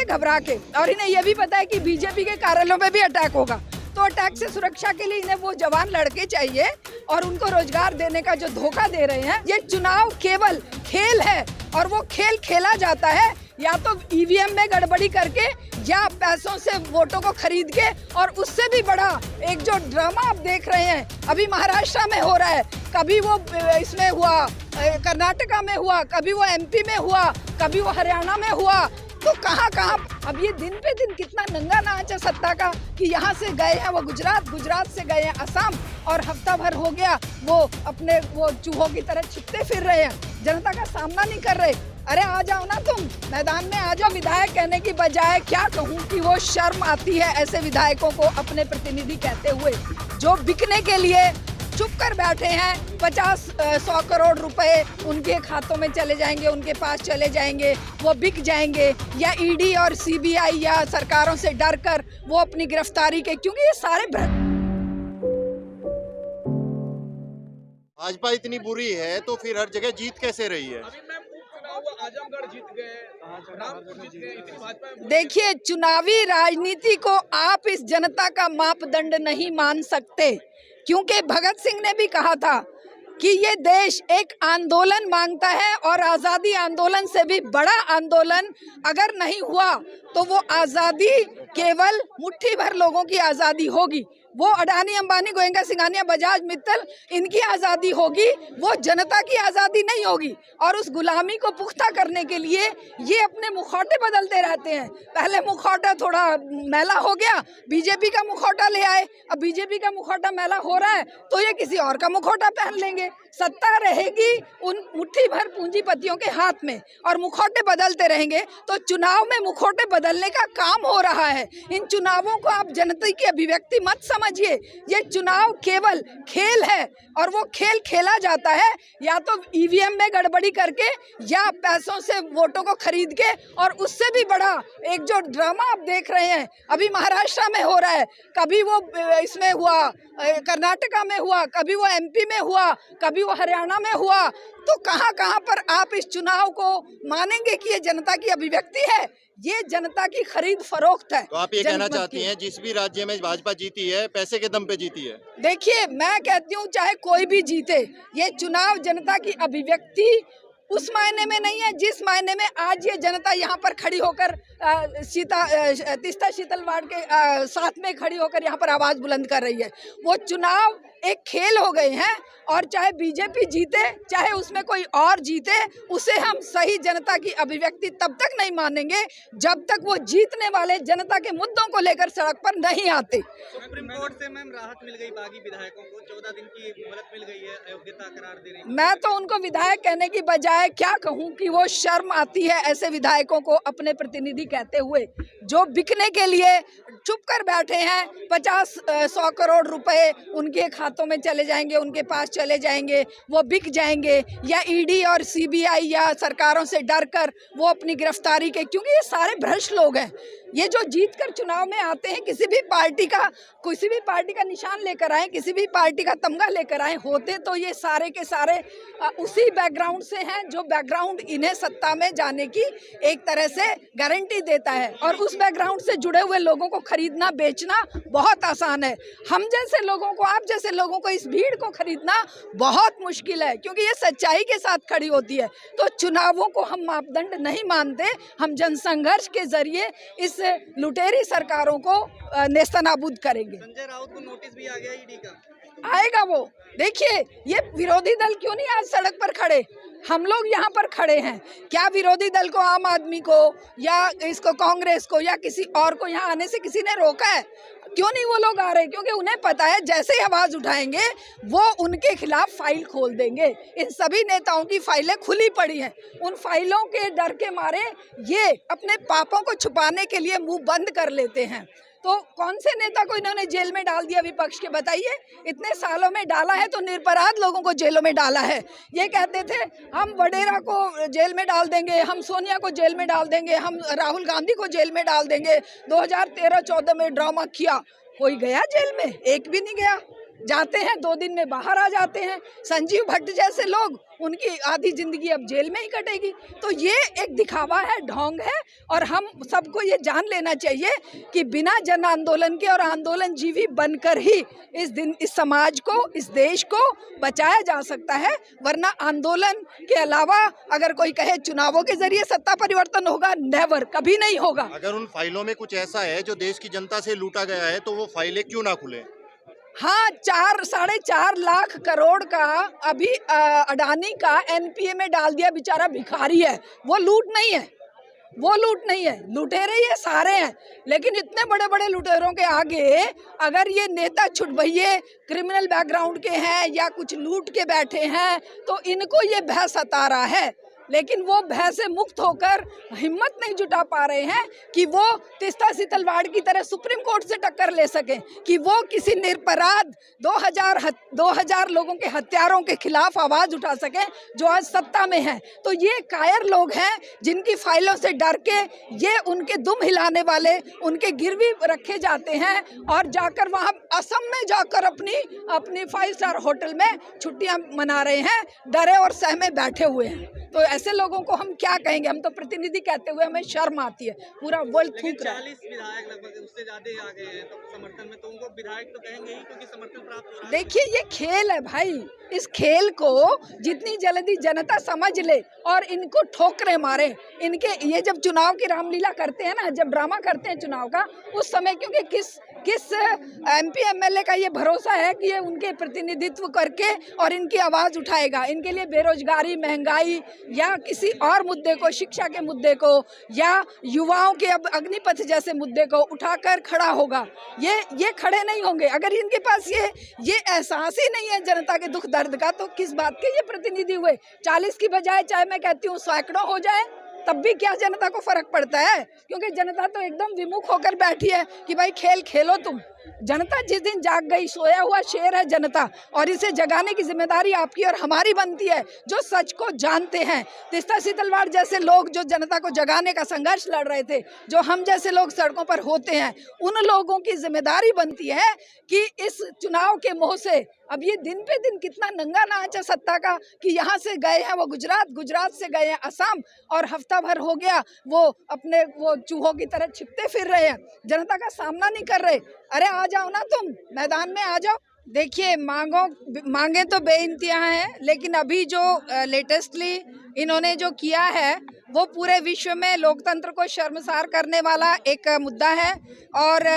घबरा के, और इन्हें यह भी पता है कि बीजेपी के कार्यालयों पे भी अटैक होगा, तो अटैक से सुरक्षा के लिए इन्हें वो जवान लड़के चाहिए और उनको रोजगार देने का जो धोखा दे रहे हैं। ये चुनाव केवल खेल है और वो खेल खेला जाता है या तो ईवीएम में गड़बड़ी करके या पैसों से वोटों को खरीद के, और उससे भी बड़ा एक जो ड्रामा आप देख रहे हैं अभी महाराष्ट्र में हो रहा है, कभी वो इसमें हुआ, कर्नाटका में हुआ, कभी वो एमपी में हुआ, कभी वो हरियाणा में हुआ, तो कहाँ कहाँ अब ये दिन पे दिन कितना नंगा नाच है सत्ता का कि यहाँ से गए हैं वो गुजरात, गुजरात से गए हैं असम, और हफ्ता भर हो गया वो अपने वो चूहों की तरह छिपते फिर रहे हैं, जनता का सामना नहीं कर रहे। अरे आ जाओ ना, तुम मैदान में आ जाओ। विधायक कहने की बजाय क्या कहूँ कि वो शर्म आती है ऐसे विधायकों को अपने प्रतिनिधि कहते हुए, जो बिकने के लिए चुप कर बैठे हैं। 50-100 करोड़ रुपए उनके खातों में चले जाएंगे, उनके पास चले जाएंगे, वो बिक जाएंगे, या ईडी और सीबीआई या सरकारों से डर कर वो अपनी गिरफ्तारी के, क्योंकि ये सारे भाजपा इतनी बुरी है तो फिर हर जगह जीत कैसे रही है? आजमगढ़ जीत गए, रामपुर जीत गए, इतनी भाजपा। देखिए, चुनावी राजनीति को आप इस जनता का मापदंड नहीं मान सकते, क्योंकि भगत सिंह ने भी कहा था कि ये देश एक आंदोलन मांगता है और आज़ादी आंदोलन से भी बड़ा आंदोलन अगर नहीं हुआ तो वो आज़ादी केवल मुट्ठी भर लोगों की आज़ादी होगी। वो अडानी, अंबानी, गोयंका, सिंघानिया, बजाज, मित्तल, इनकी आज़ादी होगी, वो जनता की आज़ादी नहीं होगी। और उस गुलामी को पुख्ता करने के लिए ये अपने मुखौटे बदलते रहते हैं। पहले मुखौटा थोड़ा मैला हो गया, बीजेपी का मुखौटा ले आए, अब बीजेपी का मुखौटा मैला हो रहा है तो ये किसी और का मुखौटा पहन लेंगे। सत्ता रहेगी उन मुट्ठी भर पूंजीपतियों के हाथ में और मुखौटे बदलते रहेंगे, तो चुनाव में मुखौटे बदलने का काम हो रहा है। इन चुनावों को आप जनता की अभिव्यक्ति मत समझिए, ये चुनाव केवल खेल है और वो खेल खेला जाता है या तो ईवीएम में गड़बड़ी करके या पैसों से वोटों को खरीद के, और उससे भी बड़ा एक जो ड्रामा आप देख रहे हैं अभी महाराष्ट्र में हो रहा है, कभी वो इसमें हुआ, कर्नाटका में हुआ, कभी वो एमपी में हुआ, कभी वो हरियाणा में हुआ, तो कहाँ कहाँ पर आप इस चुनाव को मानेंगे कि ये जनता की अभिव्यक्ति है? ये जनता की खरीद फरोख्त है। तो आप ये कहना चाहती हैं जिस भी राज्य में भाजपा जीती है पैसे के दम पे जीती है? देखिए, मैं कहती हूँ चाहे कोई भी जीते, ये चुनाव जनता की अभिव्यक्ति उस मायने में नहीं है जिस मायने में आज ये जनता यहाँ पर खड़ी होकर तीस्ता शीतल वार्ड के साथ में खड़ी होकर यहाँ पर आवाज बुलंद कर रही है। वो चुनाव एक खेल हो गए हैं, और चाहे बीजेपी जीते चाहे उसमें कोई और जीते, उसे हम सही जनता की अभिव्यक्ति तब तक नहीं मानेंगे जब तक वो जीतने वाले जनता के मुद्दों को लेकर सड़क पर नहीं आते। सुप्रीम कोर्ट से मैम राहत मिल गई, बागी विधायकों को 14 दिन की मोहलत मिल गई है, अयोग्यता करार दे रही है। मैं तो उनको विधायक कहने की बजाय क्या कहूँ कि वो शर्म आती है ऐसे विधायकों को अपने प्रतिनिधि कहते हुए, जो बिकने के लिए चुप कर बैठे हैं। 50-100 करोड़ रुपए उनके खातों में चले जाएंगे, उनके पास चले जाएंगे, वो बिक जाएंगे, या ईडी और सीबीआई या सरकारों से डर कर वो अपनी गिरफ्तारी के, क्योंकि ये सारे भ्रष्ट लोग हैं। ये जो जीत कर चुनाव में आते हैं, किसी भी पार्टी का निशान लेकर आए, किसी भी पार्टी का तमगा लेकर आए, होते तो ये सारे के सारे उसी बैकग्राउंड से हैं जो बैकग्राउंड इन्हें सत्ता में जाने की एक तरह से गारंटी देता है, और उस बैकग्राउंड से जुड़े हुए लोगों को खरीदना बेचना बहुत आसान है। हम जैसे लोगों को, आप जैसे लोगों को इस भीड़ को खरीदना बहुत मुश्किल है, क्योंकि ये सच्चाई के साथ खड़ी होती है। तो चुनावों को हम मापदंड नहीं मानते, हम जनसंघर्ष के जरिए इस लुटेरी सरकारों को नेस्तनाबूद करेंगे। संजय राउत को नोटिस भी आ गया ईडी का, आएगा वो। देखिए, ये विरोधी दल क्यों नहीं आज सड़क पर खड़े? हम लोग यहाँ पर खड़े हैं, क्या विरोधी दल को, आम आदमी को या इसको कांग्रेस को या किसी और को यहाँ आने से किसी ने रोका है? क्यों नहीं वो लोग आ रहे? क्योंकि उन्हें पता है जैसे ही आवाज उठाएंगे वो उनके खिलाफ फाइल खोल देंगे। इन सभी नेताओं की फाइलें खुली पड़ी हैं, उन फाइलों के डर के मारे ये अपने पापों को छुपाने के लिए मुंह बंद कर लेते हैं। तो कौन से नेता को इन्होंने जेल में डाल दिया विपक्ष के, बताइए? इतने सालों में डाला है तो निरपराध लोगों को जेलों में डाला है। ये कहते थे हम वडेरा को जेल में डाल देंगे, हम सोनिया को जेल में डाल देंगे, हम राहुल गांधी को जेल में डाल देंगे। 2013-14 में ड्रामा किया, कोई गया जेल में? एक भी नहीं गया। जाते हैं 2 दिन में बाहर आ जाते हैं। संजीव भट्ट जैसे लोग उनकी आधी जिंदगी अब जेल में ही कटेगी। तो ये एक दिखावा है, ढोंग है, और हम सबको ये जान लेना चाहिए कि बिना जन आंदोलन के और आंदोलन जीवी बनकर ही इस समाज को, इस देश को बचाया जा सकता है। वरना आंदोलन के अलावा अगर कोई कहे चुनावों के जरिए सत्ता परिवर्तन होगा, नेवर, कभी नहीं होगा। अगर उन फाइलों में कुछ ऐसा है जो देश की जनता से लूटा गया है तो वो फाइलें क्यों ना खुले? हाँ, 4-4.5 लाख करोड़ का अभी अडानी का एनपीए में डाल दिया, बेचारा भिखारी है। वो लूट नहीं है, वो लूट नहीं है, लुटेरे ये सारे हैं। लेकिन इतने बड़े बड़े लुटेरों के आगे अगर ये नेता छुटभइये क्रिमिनल बैकग्राउंड के हैं या कुछ लूट के बैठे हैं तो इनको ये भय सता रहा है। लेकिन वो भय से मुक्त होकर हिम्मत नहीं जुटा पा रहे हैं कि वो तीस्ता सीतलवाड़ की तरह सुप्रीम कोर्ट से टक्कर ले सकें, कि वो किसी निरपराध 2000 लोगों के हत्यारों के खिलाफ आवाज उठा सकें जो आज सत्ता में हैं। तो ये कायर लोग हैं जिनकी फाइलों से डर के ये उनके दुम हिलाने वाले उनके गिरवी रखे जाते हैं और जाकर वहाँ असम में जाकर अपनी 5 स्टार होटल में छुट्टियां मना रहे हैं, डरे और सहमे बैठे हुए हैं। तो ऐसे लोगों को हम क्या कहेंगे? हम तो प्रतिनिधि कहते हुए हमें शर्म आती है, पूरा वर्ल्ड थूक रहा है। 40 विधायक लगभग उससे ज्यादा आ गए हैं तो समर्थन में, तो उनको विधायक तो कहेंगे ही क्योंकि समर्थन प्राप्त हो रहा है। देखिए, ये खेल है भाई, इस खेल को जितनी जल्दी जनता समझ ले और इनको ठोकरे मारे। इनके ये जब चुनाव की रामलीला करते हैं ना, जब ड्रामा करते हैं चुनाव का, उस समय क्योंकि किस एमपी एमएलए का ये भरोसा है कि ये उनके प्रतिनिधित्व करके और इनकी आवाज़ उठाएगा, इनके लिए बेरोजगारी, महंगाई या किसी और मुद्दे को, शिक्षा के मुद्दे को या युवाओं के अब अग्निपथ जैसे मुद्दे को उठाकर खड़ा होगा। ये खड़े नहीं होंगे अगर इनके पास ये एहसास ही नहीं है जनता के दुख दर्द का। तो किस बात के ये प्रतिनिधि हुए? 40 की बजाय चाहे मैं कहती हूँ सैकड़ों हो जाए तब भी क्या जनता को फर्क पड़ता है? क्योंकि जनता तो एकदम विमुख होकर बैठी है कि भाई खेल खेलो तुम। जनता जिस दिन जाग गई, सोया हुआ शेर है जनता, और इसे जगाने की जिम्मेदारी आपकी और हमारी बनती है जो सच को जानते हैं। तीस्ता सीतलवाड़ जैसे लोग जो जनता को जगाने का संघर्ष लड़ रहे थे, जो हम जैसे लोग सड़कों पर होते हैं, उन लोगों की जिम्मेदारी बनती है कि इस चुनाव के मोह से अब ये दिन पे दिन कितना नंगा नाच है सत्ता का कि यहाँ से गए हैं वो गुजरात, गुजरात से गए हैं असम, और हफ्ता भर हो गया वो चूहों की तरह छिपते फिर रहे हैं, जनता का सामना नहीं कर रहे। अरे आ जाओ ना, तुम मैदान में आ जाओ। देखिए, मांगे तो बेइंतहा हैं, लेकिन अभी जो लेटेस्टली इन्होंने जो किया है वो पूरे विश्व में लोकतंत्र को शर्मसार करने वाला एक मुद्दा है। और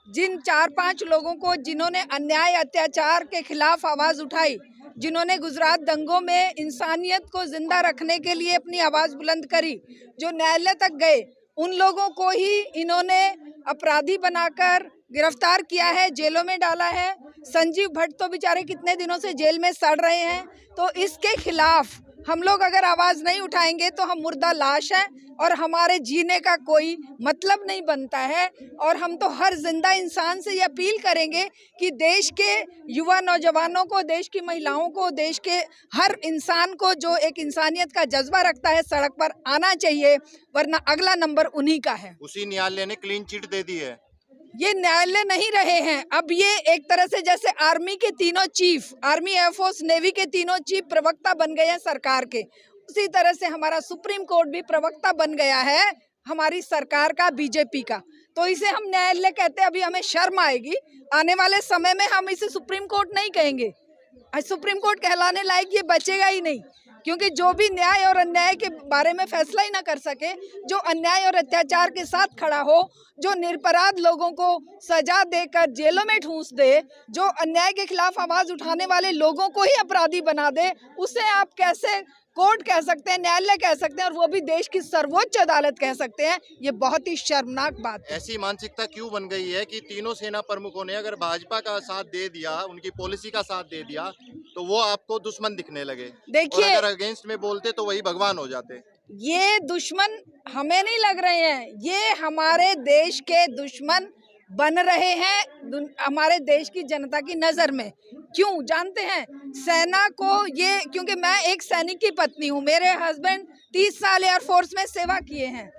जिन 4-5 लोगों को जिन्होंने अन्याय अत्याचार के खिलाफ आवाज़ उठाई, जिन्होंने गुजरात दंगों में इंसानियत को जिंदा रखने के लिए अपनी आवाज़ बुलंद करी, जो न्यायालय तक गए, उन लोगों को ही इन्होंने अपराधी बनाकर गिरफ्तार किया है, जेलों में डाला है। संजीव भट्ट तो बेचारे कितने दिनों से जेल में सड़ रहे हैं। तो इसके खिलाफ हम लोग अगर आवाज़ नहीं उठाएंगे तो हम मुर्दा लाश हैं और हमारे जीने का कोई मतलब नहीं बनता है। और हम तो हर जिंदा इंसान से ये अपील करेंगे कि देश के युवा नौजवानों को, देश की महिलाओं को, देश के हर इंसान को जो एक इंसानियत का जज्बा रखता है सड़क पर आना चाहिए, वरना अगला नंबर उन्हीं का है। उसी न्यायालय ने क्लीन चिट दे दी है। ये न्यायालय नहीं रहे हैं, अब ये एक तरह से जैसे आर्मी के तीनों चीफ, आर्मी, एयरफोर्स, नेवी के तीनों चीफ प्रवक्ता बन गए हैं सरकार के, उसी तरह से हमारा सुप्रीम कोर्ट भी प्रवक्ता बन गया है हमारी सरकार का, बीजेपी का। तो इसे हम न्यायालय कहते हैं। अभी हमें शर्म आएगी, आने वाले समय में हम इसे सुप्रीम कोर्ट नहीं कहेंगे। आज सुप्रीम कोर्ट कहलाने लायक ये बचेगा ही नहीं, क्योंकि जो भी न्याय और अन्याय के बारे में फैसला ही ना कर सके, जो अन्याय और अत्याचार के साथ खड़ा हो, जो निरपराध लोगों को सजा देकर जेलों में ठूंस दे, जो अन्याय के खिलाफ आवाज उठाने वाले लोगों को ही अपराधी बना दे, उसे आप कैसे कोर्ट कह सकते हैं, न्यायालय कह सकते हैं, और वो भी देश की सर्वोच्च अदालत कह सकते हैं? ये बहुत ही शर्मनाक बात है। ऐसी मानसिकता क्यों बन गई है कि तीनों सेना प्रमुखों ने अगर भाजपा का साथ दे दिया, उनकी पॉलिसी का साथ दे दिया, तो वो आपको दुश्मन दिखने लगे? देखिए, और अगर अगेंस्ट में बोलते तो वही भगवान हो जाते। ये दुश्मन हमें नहीं लग रहे हैं, ये हमारे देश के दुश्मन बन रहे हैं हमारे देश की जनता की नज़र में। क्यों जानते हैं? सेना को ये, क्योंकि मैं एक सैनिक की पत्नी हूँ, मेरे हस्बैंड 30 साल एयरफोर्स में सेवा किए हैं।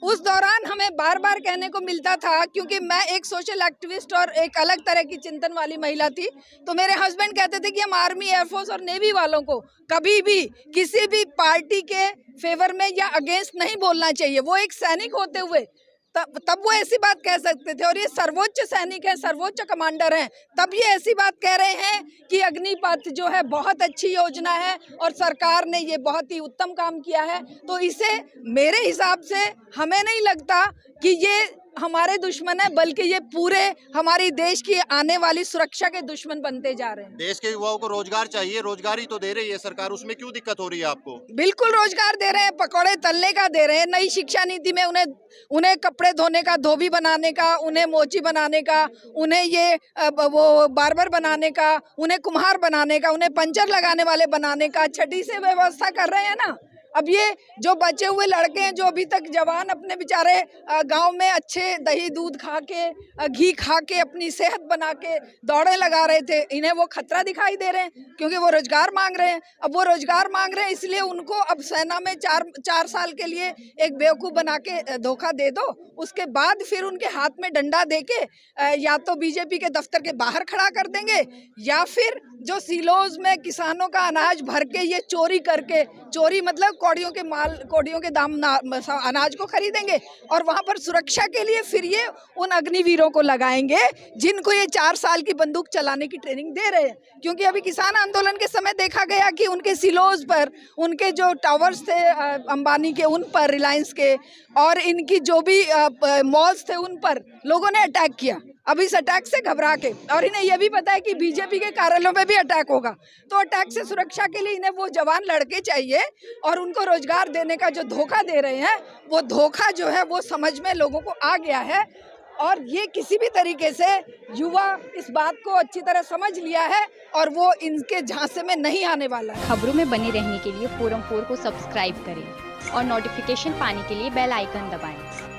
उस दौरान हमें बार बार कहने को मिलता था, क्योंकि मैं एक सोशल एक्टिविस्ट और एक अलग तरह की चिंतन वाली महिला थी, तो मेरे हस्बैंड कहते थे कि हम आर्मी, एयरफोर्स और नेवी वालों को कभी भी किसी भी पार्टी के फेवर में या अगेंस्ट नहीं बोलना चाहिए। वो एक सैनिक होते हुए तब वो ऐसी बात कह सकते थे, और ये सर्वोच्च सैनिक हैं, सर्वोच्च कमांडर हैं, तब ये ऐसी बात कह रहे हैं कि अग्निपथ जो है बहुत अच्छी योजना है और सरकार ने ये बहुत ही उत्तम काम किया है। तो इसे मेरे हिसाब से हमें नहीं लगता कि ये हमारे दुश्मन है, बल्कि ये पूरे हमारी देश की आने वाली सुरक्षा के दुश्मन बनते जा रहे हैं। देश के युवाओं को रोजगार चाहिए, रोजगार ही तो दे रही है सरकार, उसमें क्यों दिक्कत हो रही है आपको? बिल्कुल रोजगार दे रहे हैं, पकौड़े तलने का दे रहे हैं। नई शिक्षा नीति में उन्हें कपड़े धोने का, धोबी बनाने का, उन्हें मोची बनाने का, उन्हें ये वो बार्बर बनाने का, उन्हें कुम्हार बनाने का, उन्हें पंचर लगाने वाले बनाने का छठी से व्यवस्था कर रहे हैं ना। अब ये जो बचे हुए लड़के हैं जो अभी तक जवान अपने बेचारे गांव में अच्छे दही दूध खा के, घी खा के अपनी सेहत बना के दौड़े लगा रहे थे, इन्हें वो खतरा दिखाई दे रहे हैं क्योंकि वो रोजगार मांग रहे हैं। अब वो रोजगार मांग रहे हैं, इसलिए उनको अब सेना में चार साल के लिए एक बेवकूफ़ बना के धोखा दे दो, उसके बाद फिर उनके हाथ में डंडा दे के या तो बीजेपी के दफ्तर के बाहर खड़ा कर देंगे, या फिर जो सिलोज में किसानों का अनाज भर के ये चोरी करके, चोरी मतलब कौड़ियों के दाम अनाज को खरीदेंगे और वहां पर सुरक्षा के लिए फिर ये उन अग्निवीरों को लगाएंगे जिनको ये 4 साल की बंदूक चलाने की ट्रेनिंग दे रहे हैं। क्योंकि अभी किसान आंदोलन के समय देखा गया कि उनके सिलोज पर, उनके जो टावर्स थे अंबानी के, उन पर, रिलायंस के, और इनकी जो भी मॉल्स थे उन पर लोगों ने अटैक किया। अब इस अटैक से घबरा के, और इन्हें यह भी पता है कि बीजेपी के कार्यालयों पे भी अटैक होगा, तो अटैक से सुरक्षा के लिए इन्हें वो जवान लड़के चाहिए, और उनको रोजगार देने का जो धोखा दे रहे हैं वो धोखा जो है वो समझ में लोगों को आ गया है, और ये किसी भी तरीके से युवा इस बात को अच्छी तरह समझ लिया है और वो इनके झांसे में नहीं आने वाला है। खबरों में बने रहने के लिए फोरम 4 को सब्सक्राइब करें और नोटिफिकेशन पाने के लिए बेल आइकन दबाएं।